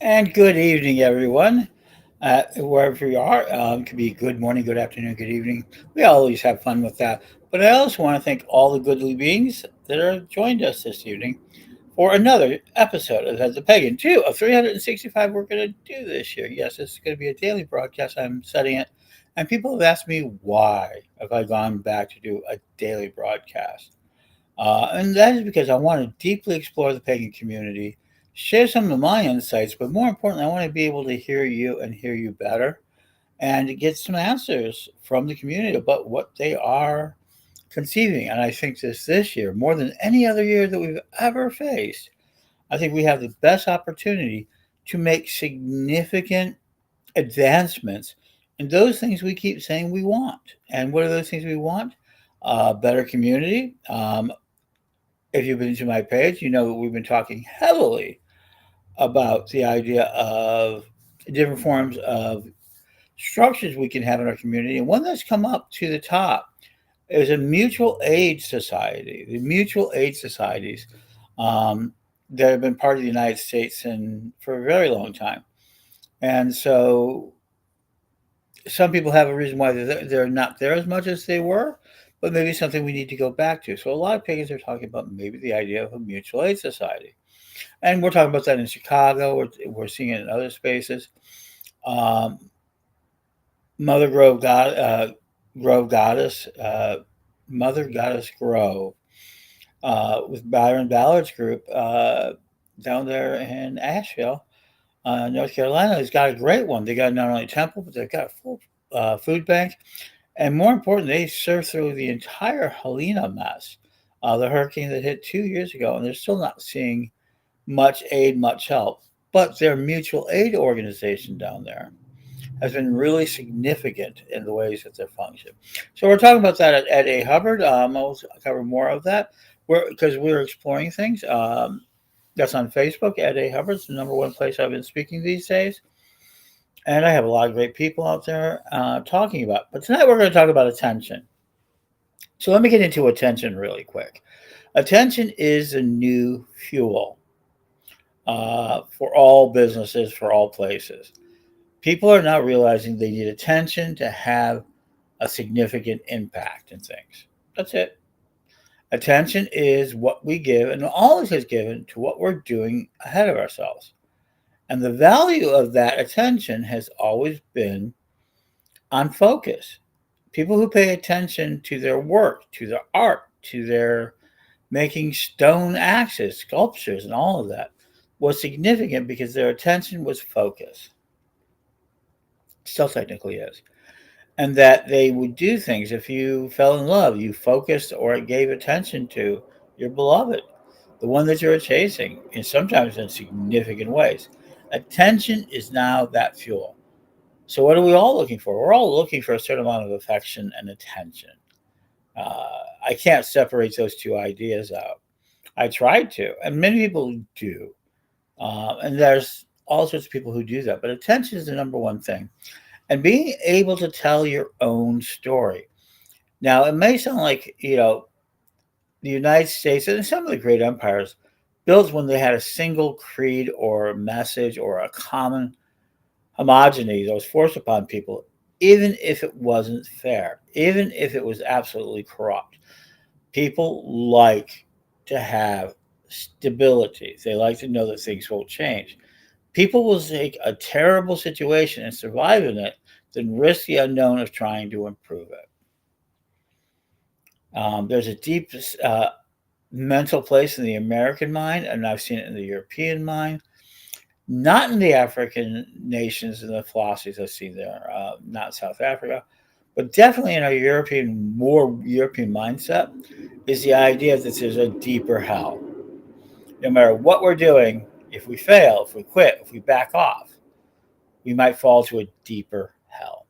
And good evening, everyone. Wherever you are, it could be good morning, good afternoon, good evening. We always have fun with that. But I also want to thank all the goodly beings that are joined us this evening for another episode of the Pagan 2 of 365 we're going to do this year. Yes, it's going to be a daily broadcast. I'm setting it. And people have asked me why have I gone back to do a daily broadcast. And that is because I want to deeply explore the pagan community, share some of my insights, but more importantly, I want to be able to hear you and hear you better and to get some answers from the community about what they are conceiving. And I think this year, more than any other year that we've ever faced, I think we have the best opportunity to make significant advancements in those things we keep saying we want. And what are those things we want? Better community, if you've been to my page, you know that we've been talking heavily about the idea of different forms of structures we can have in our community. And one that's come up to the top is a mutual aid society. The mutual aid societies um, that have been part of the United States and for a very long time. And so some people have a reason why they're not there as much as they were, but maybe something we need to go back to. So a lot of pagans are talking about maybe the idea of a mutual aid society. And we're talking about that in Chicago. We're seeing it in other spaces. Um, Mother Grove God, Grove Goddess, Mother Goddess Grove, with Byron Ballard's group down there in Asheville, North Carolina, has got a great one. They got not only a temple, but they've got a full food bank. And more important, they served through the entire Helena mess, the hurricane that hit 2 years ago, and they're still not seeing much aid, much help. But their mutual aid organization down there has been really significant in the ways that they function. So we're talking about that at A. Hubbard. I'll cover more of that because we're exploring things. That's on Facebook. At A. Hubbard's the number one place I've been speaking these days. And I have a lot of great people out there talking about. But tonight we're going to talk about attention. So let me get into attention really quick. Attention is a new fuel for all businesses, for all places. People are now realizing they need attention to have a significant impact in things. That's it. Attention is what we give and always has given to what we're doing ahead of ourselves. And the value of that attention has always been on focus. People who pay attention to their work, to their art, to their making stone axes, sculptures, and all of that was significant because their attention was focused. Still technically is. And that they would do things. If you fell in love, you focused or gave attention to your beloved, the one that you're chasing, and sometimes in significant ways. Attention is now that fuel. So, what are we all looking for? We're all looking for a certain amount of affection and attention. Uh, I can't separate those two ideas out. I tried to, and many people do. And there's all sorts of people who do that. But attention is the number one thing. And being able to tell your own story. Now, it may sound like, the United States and some of the great empires built when they had a single creed or message or a common homogeny that was forced upon people, even if it wasn't fair, even if it was absolutely corrupt. People like to have stability. They like to know that things will change. People will take a terrible situation and survive in it than risk the unknown of trying to improve it. There's a deep mental place in the American mind, and I've seen it in the European mind, not in the African nations and the philosophies I've seen there, not South Africa, but definitely in our more European mindset, is the idea that there's a deeper hell. No matter what we're doing, if we fail, if we quit, if we back off, we might fall to a deeper hell.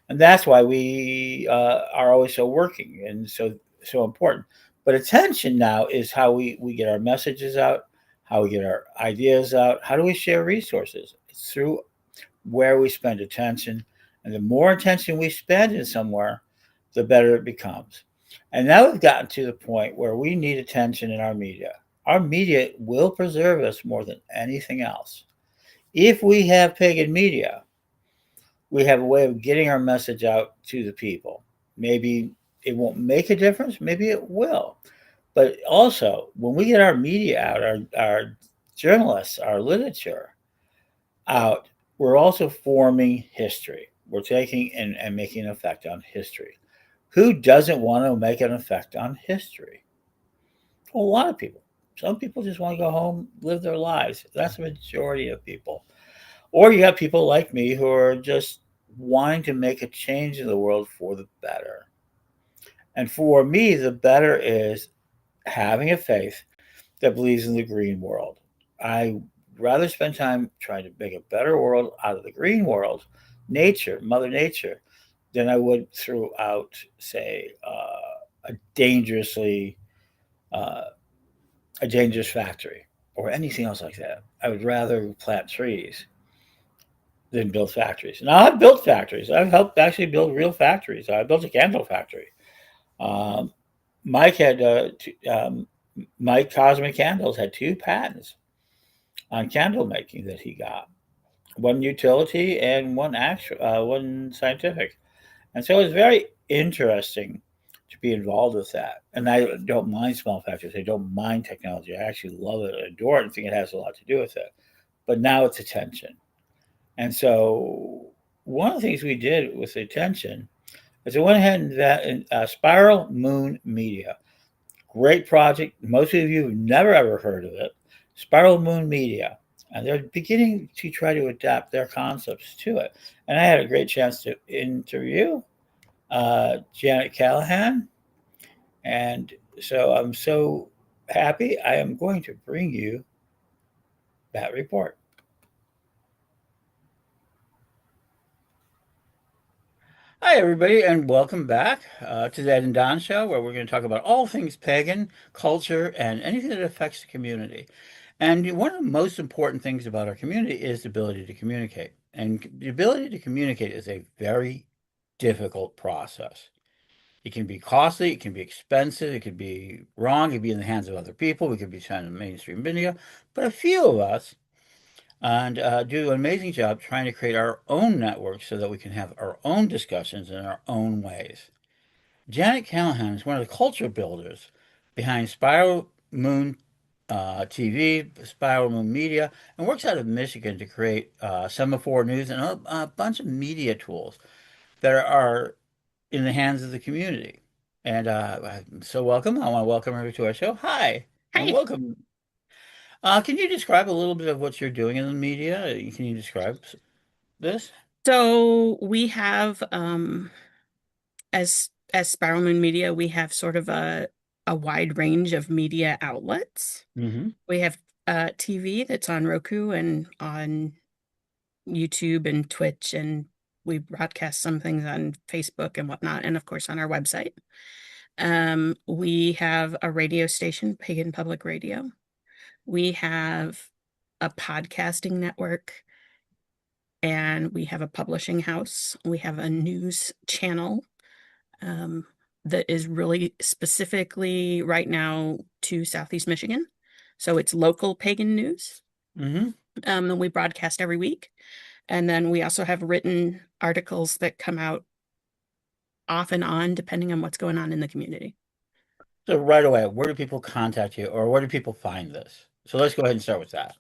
And that's why we are always so working and so important. But attention now is how we get our messages out, how we get our ideas out, how do we share resources? It's through where we spend attention. And the more attention we spend in somewhere, the better it becomes. And now we've gotten to the point where we need attention in our media. Our media will preserve us more than anything else. If we have pagan media, we have a way of getting our message out to the people. Maybe it won't make a difference, maybe it will. But also, when we get our media out, our journalists, our literature out, we're also forming history. We're taking and making an effect on history. Who doesn't want to make an effect on history? Well, a lot of people. Some people just want to go home, live their lives. That's the majority of people. Or you have people like me who are just wanting to make a change in the world for the better. And for me, the better is having a faith that believes in the green world. I rather spend time trying to make a better world out of the green world, nature, Mother Nature, than I would throughout, say, a dangerously uh, a dangerous factory or anything else like that. I would rather plant trees than build factories. Now I've built factories. I've helped actually build real factories. I built a candle factory. Um, Mike had Mike Cosmic Candles had 2 patents on candle making that he got. One utility and one scientific. And so it's very interesting to be involved with that. And I don't mind small factories. I don't mind technology. I actually love it, adore it, and think it has a lot to do with it. But now it's attention. And so one of the things we did with attention is I went ahead and Spiral Moon Media. Great project. Most of you have never ever heard of it. Spiral Moon Media. And they're beginning to try to adapt their concepts to it. And I had a great chance to interview Janet Callahan. And so I'm so happy. I am going to bring you that report. Hi, everybody, and welcome back to the Ed and Don Show, where we're going to talk about all things pagan, culture, and anything that affects the community. And one of the most important things about our community is the ability to communicate. And the ability to communicate is a very difficult process. It can be costly, it can be expensive, it could be wrong, it could be in the hands of other people, we could be sent to mainstream media. But a few of us and do an amazing job trying to create our own network so that we can have our own discussions in our own ways. Janet Callahan is one of the culture builders behind Spiral Moon TV, Spiral Moon Media, and works out of Michigan to create Semaphore News and a bunch of media tools that are in the hands of the community. And I'm so welcome. I want to welcome her to our show. Hi, and Hi. welcome. Can you describe a little bit of what you're doing in the media? Can you describe this? So we have as Spiral Moon Media, we have sort of a wide range of media outlets. Mm-hmm. We have TV that's on Roku and on YouTube and Twitch, and we broadcast some things on Facebook and whatnot, and of course on our website. We have a radio station, Pagan Public Radio. We have a podcasting network, and we have a publishing house. We have a news channel um, that is really specifically right now to Southeast Michigan. So it's local pagan news. Mm-hmm. And we broadcast every week. And then we also have written articles that come out off and on, depending on what's going on in the community. So right away, where do people contact you, or where do people find this? So let's go ahead and start with that.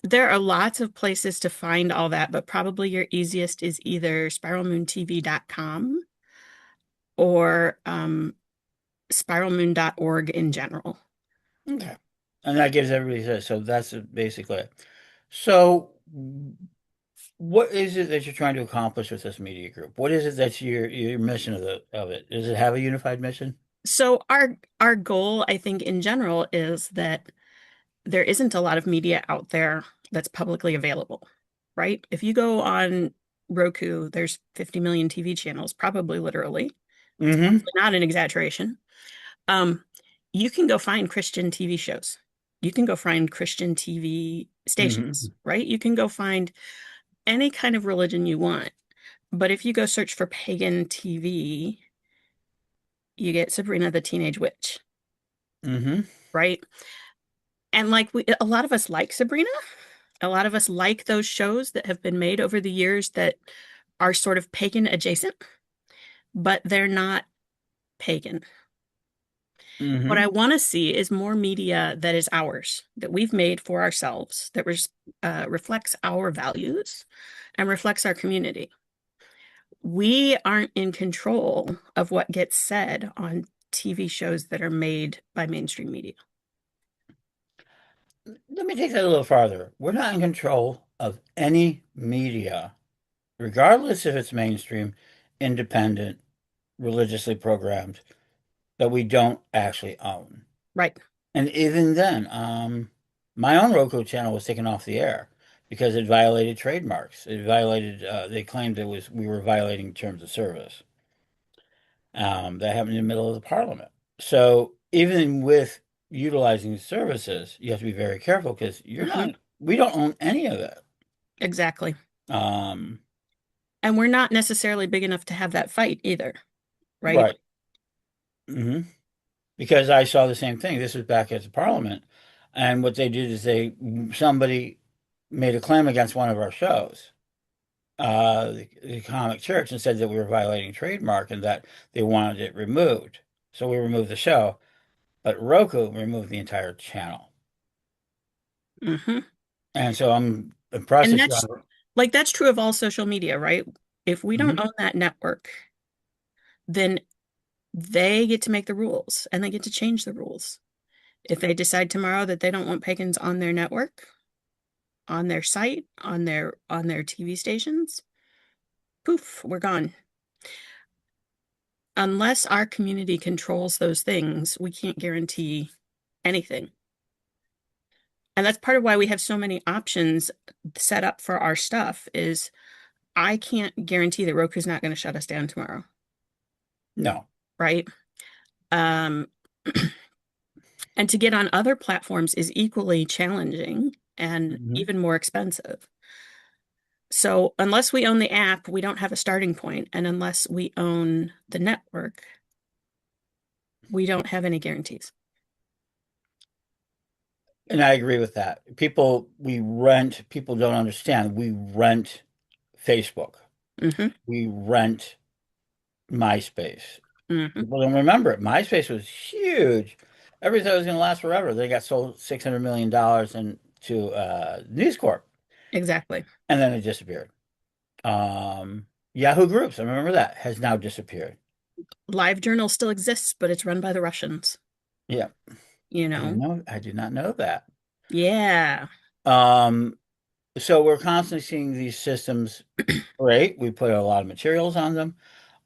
There are lots of places to find all that, but probably your easiest is either spiralmoontv.com or spiralmoon.org in general. Okay. And that gives everybody this. So that's basically it. So what is it that you're trying to accomplish with this media group? What is it that's your mission of it? Does it have a unified mission? So our goal, I think, in general, is that there isn't a lot of media out there that's publicly available, right? If you go on Roku, there's 50 million TV channels, probably literally. It's Mm-hmm. probably not an exaggeration. Um, you can go find Christian TV shows. You can go find Christian TV stations, Mm-hmm. right? You can go find any kind of religion you want. But if you go search for pagan TV, you get Sabrina the Teenage Witch, Mm-hmm. right? And like a lot of us like Sabrina, A lot of us like those shows that have been made over the years that are sort of pagan adjacent, but they're not pagan. What Hmm. I want to see is more media that is ours, that we've made for ourselves, that reflects our values and reflects our community. We aren't in control of what gets said on TV shows that are made by mainstream media. Let me take that a little farther. We're not in control of any media, regardless if it's mainstream, independent, religiously programmed, that we don't actually own. Right. And even then, my own Roku channel was taken off the air because it violated trademarks. It violated, they claimed we were violating terms of service. That happened in the middle of the parliament. So even with utilizing services, you have to be very careful because Hmm. we don't own any of it. Exactly. Um, And we're not necessarily big enough to have that fight either, right? right. Hmm. Because I saw the same thing. This was back at the parliament. And what they did is somebody made a claim against one of our shows, the Comic Church, and said that we were violating trademark and that they wanted it removed. So we removed the show, but Roku removed the entire channel. Hmm. And so I'm impressed And that you that's have. like that's true of all social media, right? If we don't Mhm. own that network, then they get to make the rules and they get to change the rules. If they decide tomorrow that they don't want pagans on their network, on their site, on their TV stations, poof, we're gone. Unless our community controls those things, we can't guarantee anything. And that's part of why we have so many options set up for our stuff is I can't guarantee that Roku's not going to shut us down tomorrow, No. right? Um, and to get on other platforms is equally challenging and Mhm. even more expensive. So unless we own the app, we don't have a starting point, and unless we own the network, we don't have any guarantees. And I agree with that. People don't understand. We rent Facebook. Hmm. We rent MySpace. Hmm. People don't remember it. MySpace was huge. Everybody thought it was going to last forever. They got sold $600 million into News Corp, Exactly. and then it disappeared. Yahoo Groups, I remember that, has now disappeared. LiveJournal still exists, but it's run by the Russians, Yeah, you know? I did not know that. Yeah. Um, so we're constantly seeing these systems. Great, we put a lot of materials on them,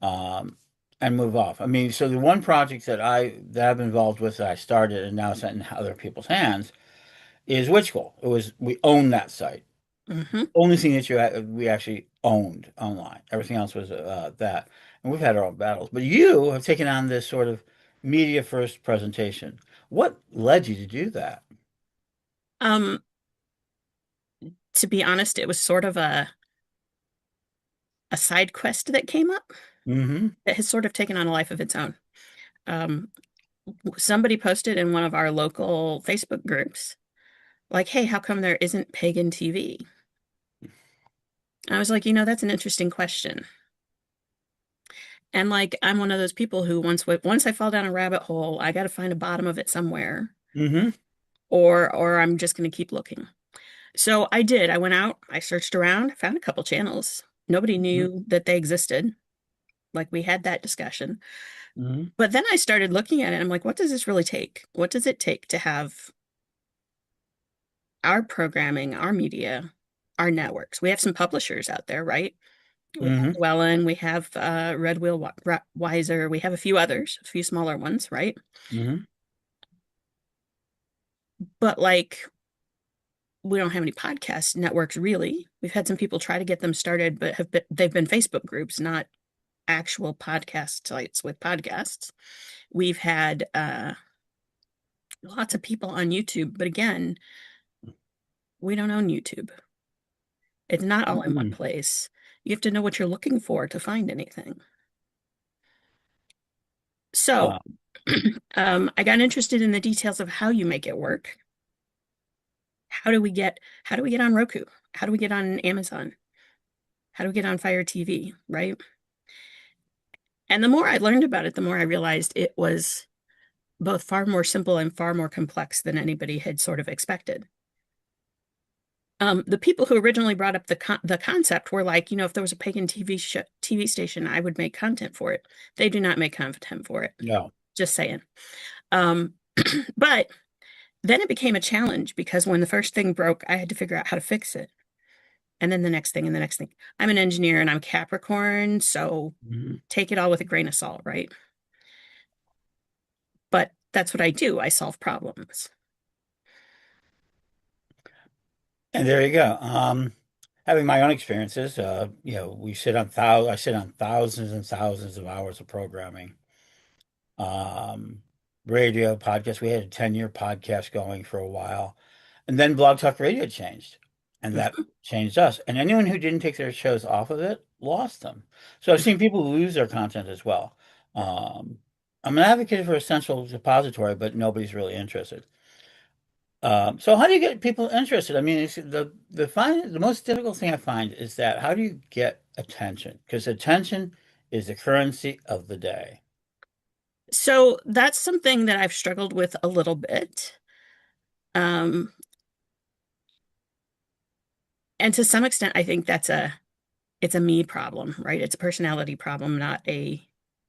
um, and move off. I mean, so the one project that I've been involved with that I started and now sent in other people's hands is Witch School. We own that site. Hmm. Only thing that we actually owned online. Everything else was that, and we've had our own battles. But you have taken on this sort of media first presentation. What led you to do that? Um, to be honest, it was sort of a side quest that came up Mm-hmm. that has sort of taken on a life of its own. Um, somebody posted in one of our local Facebook groups, like, hey, how come there isn't pagan TV? I was like, that's an interesting question. And like, I'm one of those people who once I fall down a rabbit hole, I got to find a bottom of it somewhere, Mm-hmm. or I'm just going to keep looking. So I did. I went out, I searched around, found a couple channels. Nobody knew that they existed. Like we had that discussion. Mm-hmm. But then I started looking at it. I'm like, what does this really take? What does it take to have our programming, our media, our networks? We have some publishers out there, right? We have Mm-hmm. Llewellyn, we have Red Wheel Wiser, we have a few others, a few smaller ones, right? Mm-hmm. But like, we don't have any podcast networks really. We've had some people try to get them started, but they've been Facebook groups, not actual podcast sites with podcasts. We've had lots of people on YouTube, but again, we don't own YouTube. It's not all in one Mm-hmm. place. You have to know what you're looking for to find anything. So, Um, I got interested in the details of how you make it work. how do we get on Roku? How do we get on Amazon? How do we get on Fire TV, right? And the more I learned about it, the more I realized it was both far more simple and far more complex than anybody had sort of expected. The people who originally brought up the concept were like, if there was a pagan TV station, I would make content for it. They do not make content for it. No. Just saying. Um, but then it became a challenge because when the first thing broke, I had to figure out how to fix it. And then the next thing and the next thing. I'm an engineer and I'm Capricorn, so Mhm. take it all with a grain of salt, right? But that's what I do. I solve problems. And there you go. Having my own experiences, I sit on thousands and thousands of hours of programming. Um, Radio, podcast. We had a 10-year podcast going for a while. And then Blog Talk Radio changed. And that Mhm. changed us. And anyone who didn't take their shows off of it lost them. So I've seen people lose their content as well. Um, I'm an advocate for a central repository, but nobody's really interested. So how do you get people interested? I mean, the most difficult thing I find is that how do you get attention? Because attention is the currency of the day. So that's something that I've struggled with a little bit. Um, and to some extent, I think it's a me problem, right? It's a personality problem, not a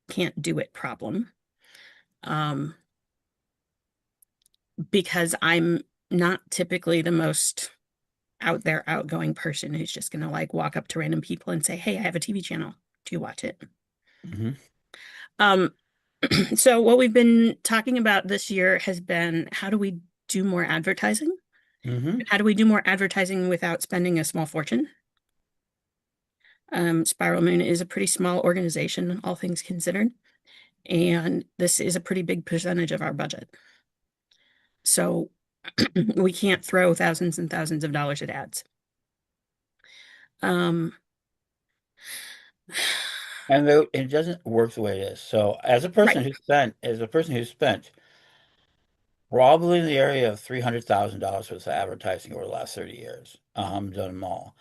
can't do it problem. Um, because I'm not typically the most out there, outgoing person who's just gonna like walk up to random people and say, "Hey, I have a TV channel. Do you watch it?" Hmm. Um, so what we've been talking about this year has been how do we do more advertising? Hmm. How do we do more advertising without spending a small fortune? Spiral Moon is a pretty small organization, all things considered, and this is a pretty big percentage of our budget. So we can't throw thousands and thousands of dollars at ads. Um, And it doesn't work the way it is. So right. as a person who spent probably in the area of $300,000 worth of advertising over the last 30 years, done them all.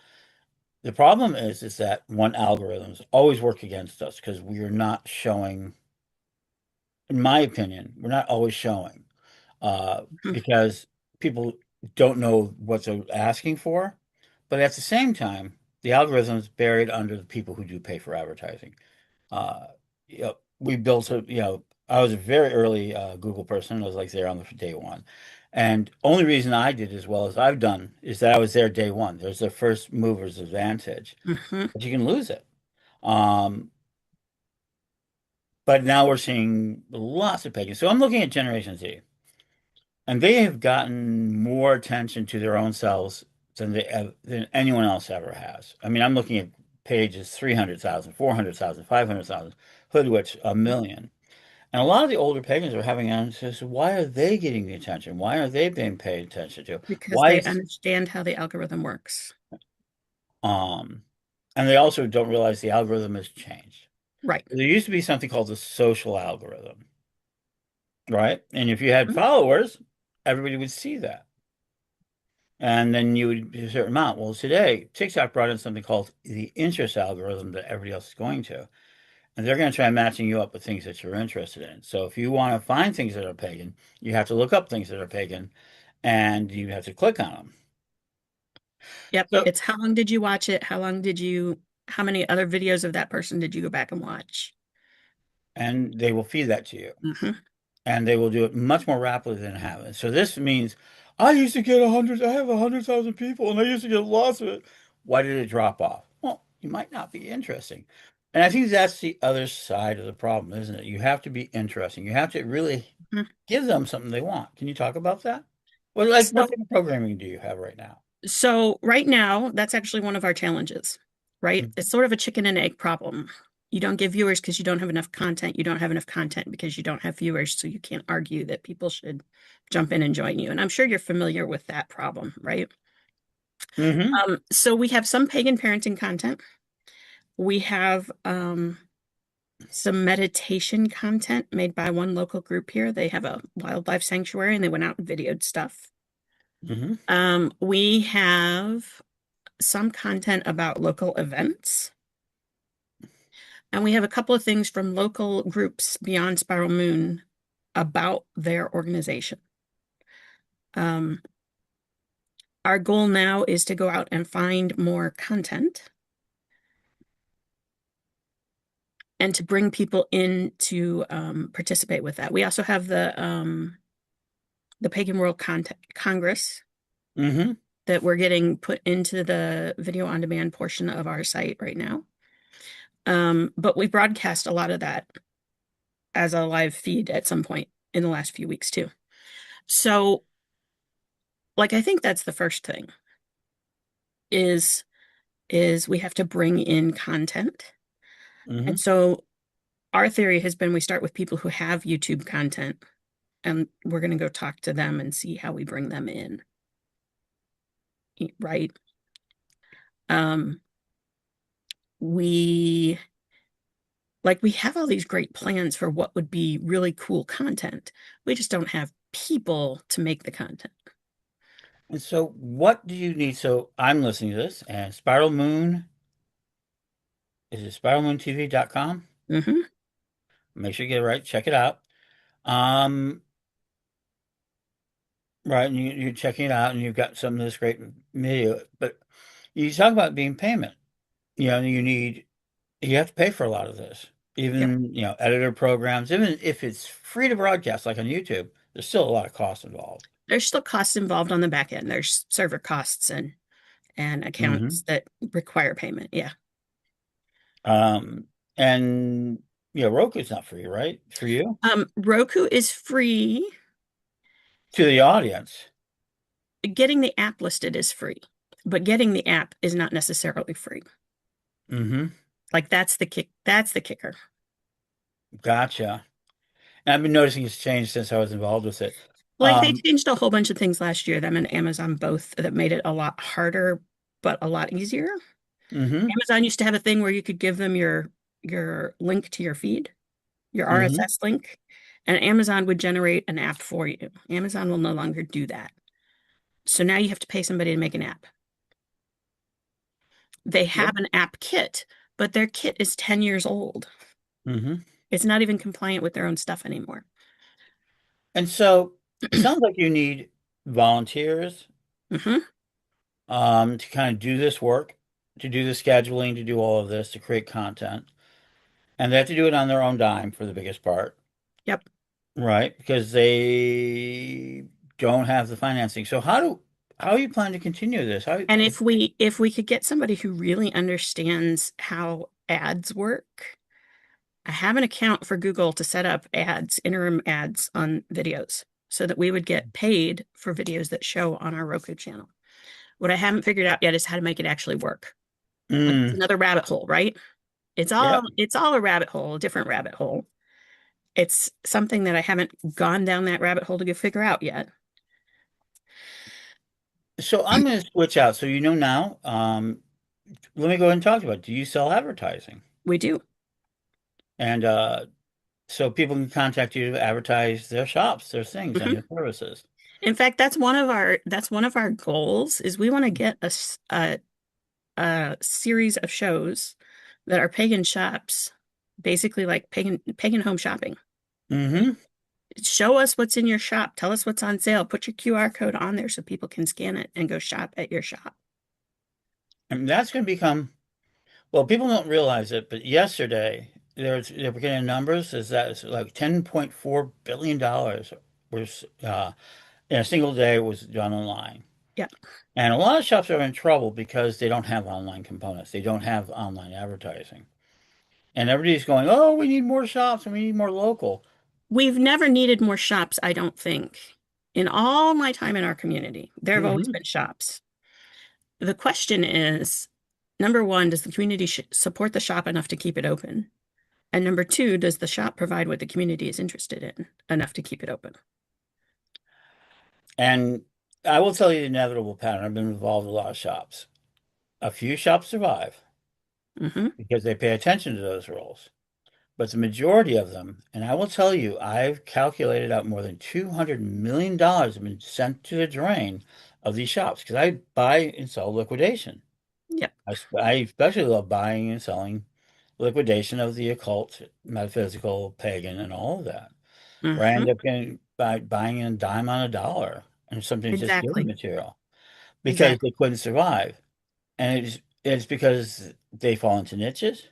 The problem is that one algorithms always work against us because we are not showing, in my opinion, we're not always showing because people don't know what they're asking for. But at the same time, the algorithm's buried under the people who do pay for advertising. Uh, we built I was a very early Google person. I was like there on the day one. And only reason I did as well as I've done is that I was there day one. There's the first mover's advantage, Mhm. but you can lose it. Um, but now we're seeing lots of pagans. So I'm looking at Generation Z, and they have gotten more attention to their own selves than anyone else ever has. I mean, I'm looking at pages 300,000, 400,000, 500,000, Hoodwitch, a million. And a lot of the older pagans are having answers. Why are they getting the attention? Why are they being paid attention to? Because Why they is understand how the algorithm works. um and they also don't realize the algorithm has changed. Right. There used to be something called the social algorithm, right? And if you had Mhm. followers, everybody would see that. And then you would be a certain amount. Well, today, TikTok brought in something called the interest algorithm that everybody else is going to. And they're going to try matching you up with things that you're interested in. So if you want to find things that are pagan, you have to look up things that are pagan and you have to click on them. Yep. So, It's how long did you watch it? How many other videos of that person did you go back and watch? and they will feed that to you. Hmm. And they will do it much more rapidly than it happens. So this means I have 100,000 people and I used to get lots of it. Why did it drop off? Well, you might not be interesting. And I think that's the other side of the problem, isn't it? You have to be interesting. You have to really give them something they want. Can you talk about that? Well, like what So, kind of programming do you have right now? so right now, that's actually one of our challenges, right? Mhm. It's sort of a chicken and egg problem. You don't get viewers because you don't have enough content. You don't have enough content because you don't have viewers. So you can't argue that people should jump in and join you. And I'm sure you're familiar with that problem, right? Hmm. So we have some pagan parenting content. We have some meditation content made by one local group here. They have a wildlife sanctuary and they went out and videoed stuff. Mm-hmm. We have some content about local events, and we have a couple of things from local groups beyond Spiral Moon about their organization. Um, our goal now is to go out and find more content and to bring people in to participate with that. We also have the Pagan World Congress Mm-hmm. that we're getting put into the video on demand portion of our site right now. But we broadcast a lot of that as a live feed at some point in the last few weeks too. So, like, I think that's the first thing is is we have to bring in content. Mm-hmm. And so our theory has been we start with people who have YouTube content and we're going to go talk to them and see how we bring them in, right? Um, we we have all these great plans for what would be really cool content. We just don't have people to make the content. And so, what do you need? So, I'm listening to this, and Spiral Moon is it spiralmoontv.com? Hmm. Make sure you get it right. Check it out. Um, right, and you're checking it out, and you've got some of this great video. But you talk about being payment. You have to pay for a lot of this. Yep. Even, editor programs, even if it's free to broadcast, like on YouTube, there's still a lot of costs involved. There's still costs involved on the back end. There's server costs and Hmm. accounts that require payment. Yeah. Um, and Roku's not free, right? For you? Roku is free. To the audience. Getting the app listed is free, but getting the app is not necessarily free. Hmm. Like that's the kicker. Gotcha. And I've been noticing it's changed since I was involved with it. Like they Um, changed a whole bunch of things last year, them and Amazon both, that made it a lot harder, but a lot easier. hmm Amazon used to have a thing where you could give them your link to your feed, your hmm RSS link, and Amazon would generate an app for you. Amazon will no longer do that. So now you have to pay somebody to make an app. They Yep. have an app kit, but their kit is 10 years old. hmm It's not even compliant with their own stuff anymore. And so it sounds like you need volunteers Hmm. to kind of do this work, to do the scheduling, to do all of this, to create content. And they have to do it on their own dime for the biggest part, Yep. right? Because they don't have the financing. So how you plan to continue this? And if we could get somebody who really understands how ads work, I have an account for Google to set up ads, interim ads on videos so that we would get paid for videos that show on our Roku channel. What I haven't figured out yet is how to make it actually work. Like it's Mm, another rabbit hole, right? yep. It's all a rabbit hole, a different rabbit hole. It's something that I haven't gone down that rabbit hole to go figure out yet. So I'm going to switch out. So now, let me go ahead and talk about it. Do you sell advertising? We do. And so people can contact you to advertise their shops, their things, and Mhm. your services. In fact, that's one of our goals is we want to get a series of shows that are pagan shops, basically like pagan home shopping. Hmm. Show us what's in your shop. Tell us what's on sale. Put your QR code on there so people can scan it and go shop at your shop. And that's going to become, well, people don't realize it, but yesterday they were getting numbers is that it's like $10.4 billion was in a single day was done online. Yeah. And a lot of shops are in trouble because they don't have online components. They don't have online advertising. And everybody's going, oh, we need more shops and we need more local. We've never needed more shops, I don't think. In all my time in our community, there have always Hmm. been shops. The question is, number one, does the community support the shop enough to keep it open? And number two, does the shop provide what the community is interested in enough to keep it open? And I will tell you the inevitable pattern. I've been involved in a lot of shops. A few shops survive Hmm. because they pay attention to those rules. But the majority of them, and I will tell you, I've calculated out more than $200 million have been sent to the drain of these shops because I buy and sell liquidation. Yep. I especially love buying and selling liquidation of the occult, metaphysical, pagan, and all of that. Where I Hmm. end up getting buying a dime on a dollar and something's just given Exactly. material because Exactly. they couldn't survive. And it's because they fall into niches,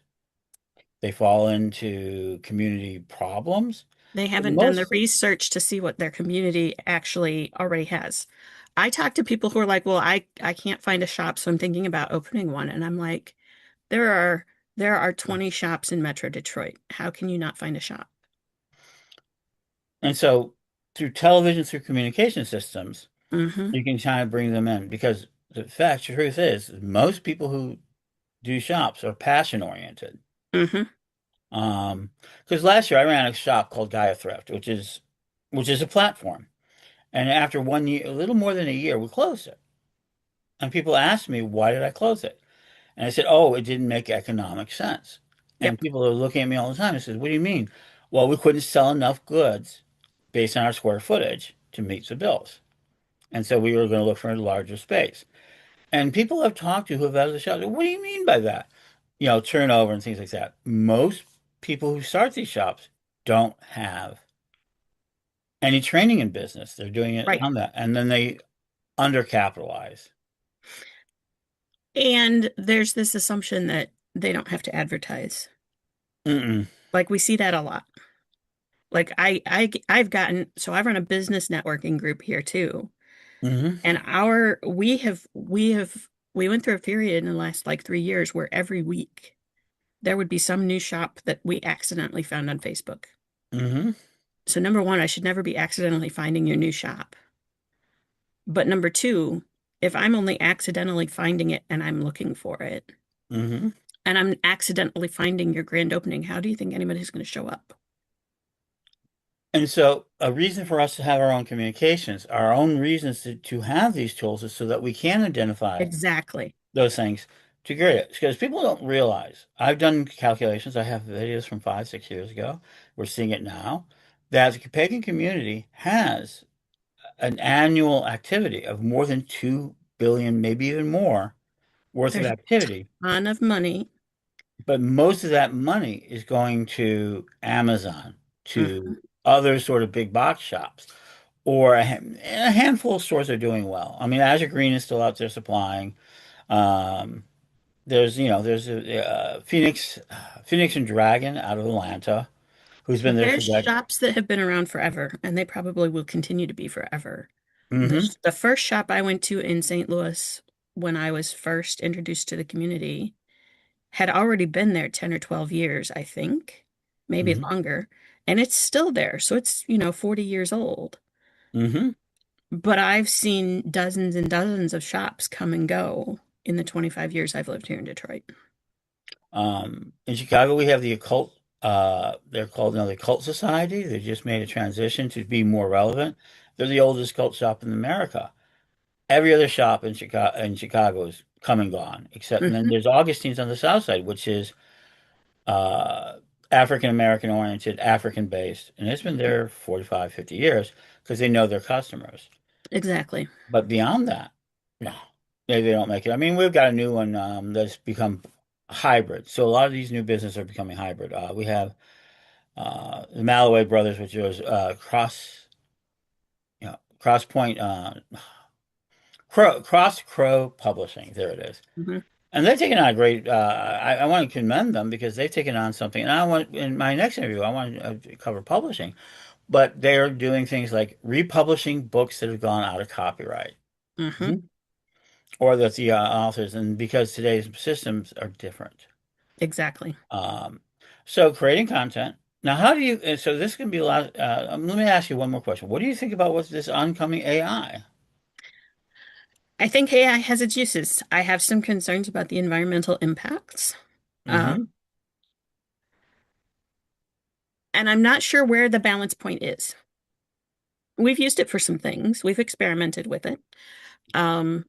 they fall into community problems. They But haven't done the most, research to see what their community actually already has. I talk to people who are like, well, I can't find a shop, so I'm thinking about opening one. And I'm like, there are there are 20 shops in Metro Detroit. How can you not find a shop? and so through television, through communication systems, Hmm. you can kind of bring them in because the truth is, most people who do shops are passion oriented. Hmm. Um, because last year I ran a shop called Gaia Thrift, which is a platform. And after 1 year, a little more than a year, we closed it. And people asked me, why did I close it? And I said, oh, it didn't make economic sense. And Yep. people are looking at me all the time and said, what do you mean? Well, we couldn't sell enough goods based on our square footage to meet the bills. And so we were going to look for a larger space. And people I've talked to who have had the shop, what do you mean by that? Turnover and things like that. Most people who start these shops don't have any training in business. They're doing it Right. on that. And then they undercapitalize. And there's this assumption that they don't have to advertise. Mm-mm. Like we see that a lot. Like I've gotten, so I run a business networking group here too. Mm-hmm. And we went through a period in the last like 3 years where every week there would be some new shop that we accidentally found on Facebook. Mm-hmm. So number one, I should never be accidentally finding your new shop. But number two, if I'm only accidentally finding it and I'm looking for it, Mm-hmm. and I'm accidentally finding your grand opening, how do you think anybody's going to show up? And so a reason for us to have our own communications, our own reasons to have these tools is so that we can identify Exactly. those things to grade it. Because people don't realize, I've done calculations, I have videos from 5, 6 years ago. We're seeing it now, that the pagan community has an annual activity of more than 2 billion, maybe even more, worth of There's a activity. ton of money. But most of that money is going to Amazon, Mhm. to other sort of big box shops, or a handful of stores are doing well. I mean, Azure Green is still out there supplying. Um, there's Phoenix and Dragon out of Atlanta, who's been there for There's decades. shops that have been around forever, and they probably will continue to be forever. Mm-hmm, The first shop I went to in St. Louis when I was first introduced to the community had already been there 10 or 12 years, I think, maybe mm-hmm, longer. And it's still there. So it's, 40 years old. mm-hmm. But I've seen dozens and dozens of shops come and go in the 25 years I've lived here in Detroit. In Chicago, we have the occult. They're called now the Cult Society. They just made a transition to be more relevant. They're the oldest cult shop in America. Every other shop in Chicago is come and gone, except and then Hmm. there's Augustine's on the south side, which is uh, African American oriented, African based, and it's been there 45, 50 years because they know their customers. Exactly. But beyond that, no, they don't make it. I mean, we've got a new one that's become hybrid. So a lot of these new businesses are becoming hybrid. We have the Malloway Brothers, which is Cross Point, Cross Crow Publishing. There it is. Hmm. And they've taken on a great. I want to commend them because they've taken on something. And I want in my next interview, I want to cover publishing, but they are doing things like republishing books that have gone out of copyright, Hmm. Mhm. Or that the authors, and because today's systems are different. Exactly. Um, so creating content. Now, how do you? So this can be a lot. Let me ask you one more question. What do you think about what's this oncoming AI? I think AI has its uses. I have some concerns about the environmental impacts. Um, Mm-hmm. and I'm not sure where the balance point is. We've used it for some things. We've experimented with it. Um,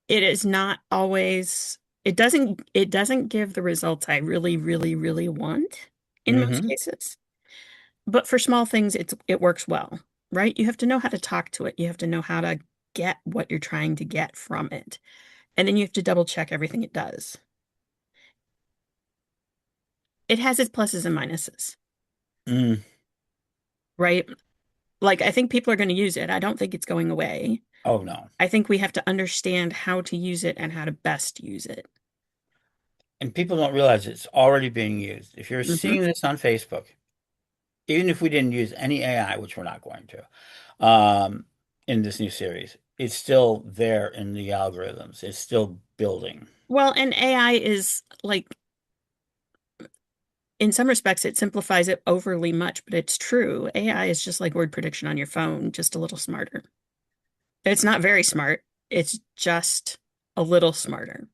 it is not always, it doesn't give the results I really, really, really want in most Mm-hmm. cases. But for small things, it works well, right? You have to know how to talk to it. You have to know how to get what you're trying to get from it. And then you have to double check everything it does. It has its pluses and minuses, Mm. right? Like, I think people are going to use it. I don't think it's going away. Oh no. I think we have to understand how to use it and how to best use it. And people don't realize it's already being used. If you're Hmm. seeing this on Facebook, even if we didn't use any AI, which we're not going to, in this new series, it's still there in the algorithms. It's still building. Well, and AI is like, in some respects, it simplifies it overly much, but it's true. AI is just like word prediction on your phone, just a little smarter. It's not very smart. It's just a little smarter.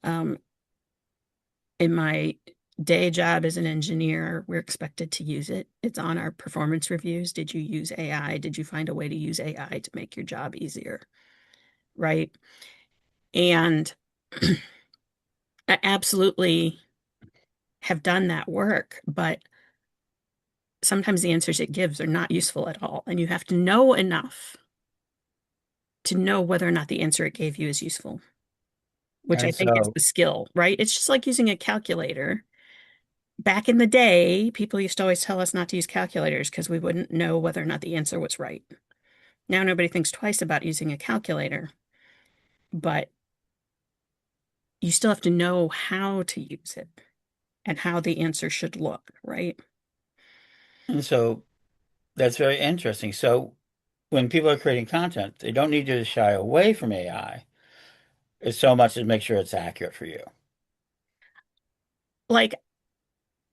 Um, in my day job as an engineer, we're expected to use it. It's on our performance reviews. Did you use AI? Did you find a way to use AI to make your job easier? Right. And I absolutely have done that work, but sometimes the answers it gives are not useful at all. And you have to know enough to know whether or not the answer it gave you is useful, which I And think is so, the skill, right? It's just like using a calculator. Back in the day, people used to always tell us not to use calculators because we wouldn't know whether or not the answer was right. Now nobody thinks twice about using a calculator, but you still have to know how to use it and how the answer should look, right? and so that's very interesting. So when people are creating content, they don't need to shy away from AI. It's so much as make sure it's accurate for you. Like,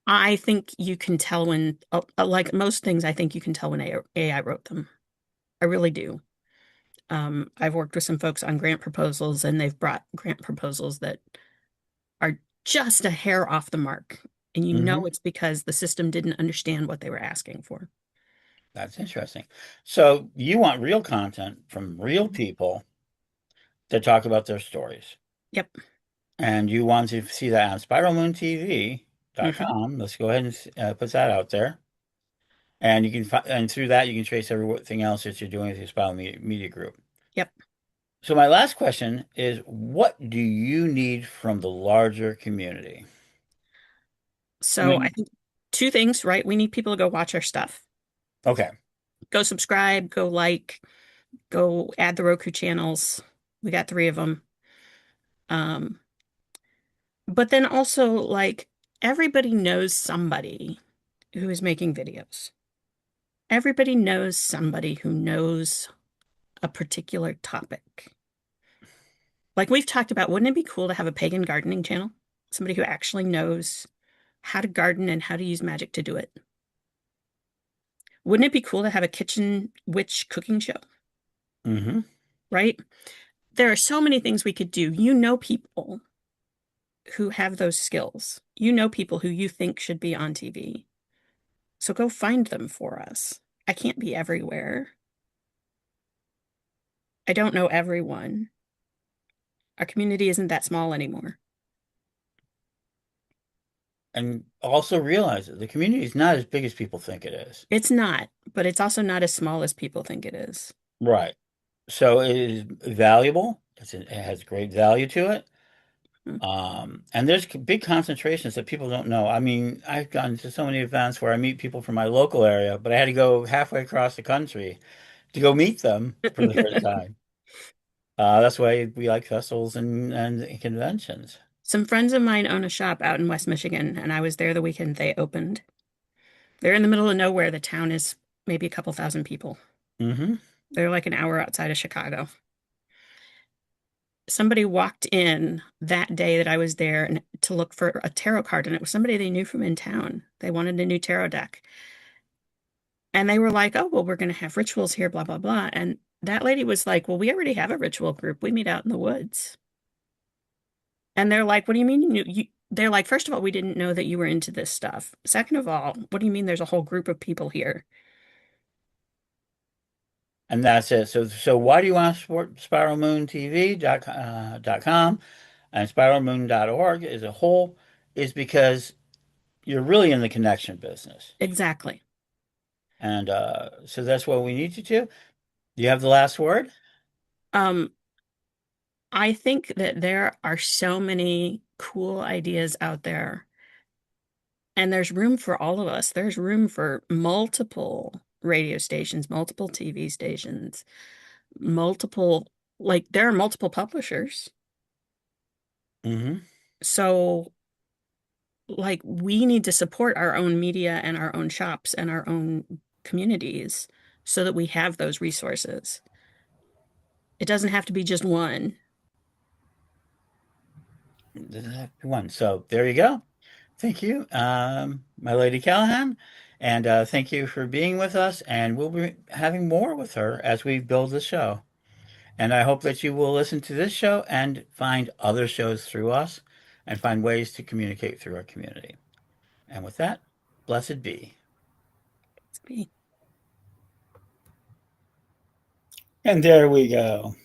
I think you can tell when, like most things, I think you can tell when AI wrote them. I really do. I've worked with some folks on grant proposals, and they've brought grant proposals that are just a hair off the mark. And you know Hmm. it's because the system didn't understand what they were asking for. That's interesting. So you want real content from real people to talk about their stories. Yep. And you want to see that on Hmm. spiralmoontv.com. Let's go ahead and put that out there. And you can and through that you can trace everything else that you're doing with your Media Group. Yep. So my last question is, what do you need from the larger community? I So I mean, think two things, right? We need people to go watch our stuff. okay. Go subscribe, go like, go add the Roku channels. We got three of them. Um, but then also, like, everybody knows somebody who is making videos. Everybody knows somebody who knows a particular topic. Like we've talked about, wouldn't it be cool to have a pagan gardening channel? Somebody who actually knows how to garden and how to use magic to do it. Wouldn't it be cool to have a kitchen witch cooking show, Hmm. right? There are so many things we could do. You know people who have those skills. You know people who you think should be on TV. So go find them for us. I can't be everywhere. I don't know everyone. Our community isn't that small anymore. And also realize that the community is not as big as people think it is. It's not, but it's also not as small as people think it is. Right. So it is valuable. It has great value to it. Mm. And there's big concentrations that people don't know. I mean, I've gone to so many events where I meet people from my local area, but I had to go halfway across the country to go meet them for the first time. That's why we like festivals and conventions. Some friends of mine own a shop out in West Michigan, and I was there the weekend they opened. They're in the middle of nowhere. The town is maybe a couple thousand people. Hmm. They're like an hour outside of Chicago. Somebody walked in that day that I was there and to look for a tarot card, and it was somebody they knew from in town. They wanted a new tarot deck. And they were like, oh, well, we're going to have rituals here, blah, blah, blah. And that lady was like, well, we already have a ritual group. We meet out in the woods. And they're like, what do you mean they're like, first of all, we didn't know that you were into this stuff. Second of all, what do you mean there's a whole group of people here? And that's it. So why do you want to support spiralmoontv.com and spiralmoon.org as a whole is because you're really in the connection business. Exactly. And so that's what we need you to. Do you have the last word? Um, I think that there are so many cool ideas out there, and there's room for all of us. There's room for multiple radio stations, multiple TV stations, multiple, like, there are multiple publishers. Hmm. So, like, we need to support our own media and our own shops and our own communities so that we have those resources. It doesn't have to be just one. One. So there you go. Thank you, my lady Callahan, and thank you for being with us. And we'll be having more with her as we build the show. And I hope that you will listen to this show and find other shows through us and find ways to communicate through our community. And with that, blessed be. It's me. And there we go.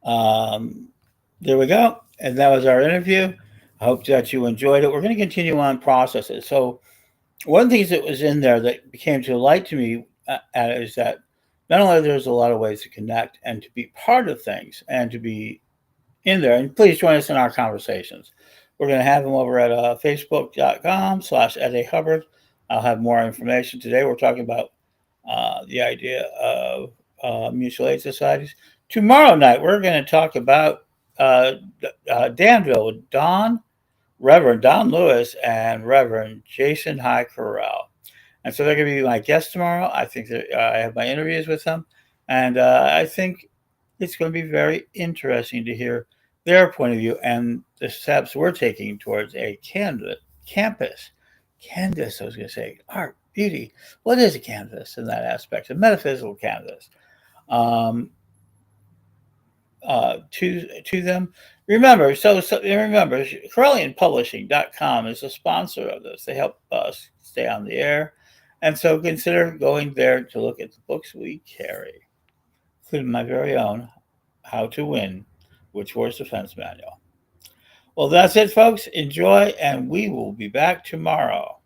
Um, there we go. And that was our interview. I hope that you enjoyed it. We're going to continue on processes. So, one of the things that was in there that became to light to me is that not only there's a lot of ways to connect and to be part of things and to be in there, and please join us in our conversations. We're going to have them over at facebook.com/Ed A. Hubbard. I'll have more information today. We're talking about the idea of mutual aid societies. Tomorrow night, we're going to talk about Danville with Reverend Don Lewis and Reverend Jason High Corral. And so they're going to be my guests tomorrow. I think that I have my interviews with them. And I think it's going to be very interesting to hear their point of view and the steps we're taking towards a campus. Canvas, I was going to say, art, beauty. What is a canvas in that aspect? A metaphysical canvas. Um, to them. Remember, CorellianPublishing.com is a sponsor of this. They help us stay on the air. And so consider going there to look at the books we carry, including my very own How to Win Witch Wars Defense Manual. Well, that's it, folks. Enjoy, and we will be back tomorrow.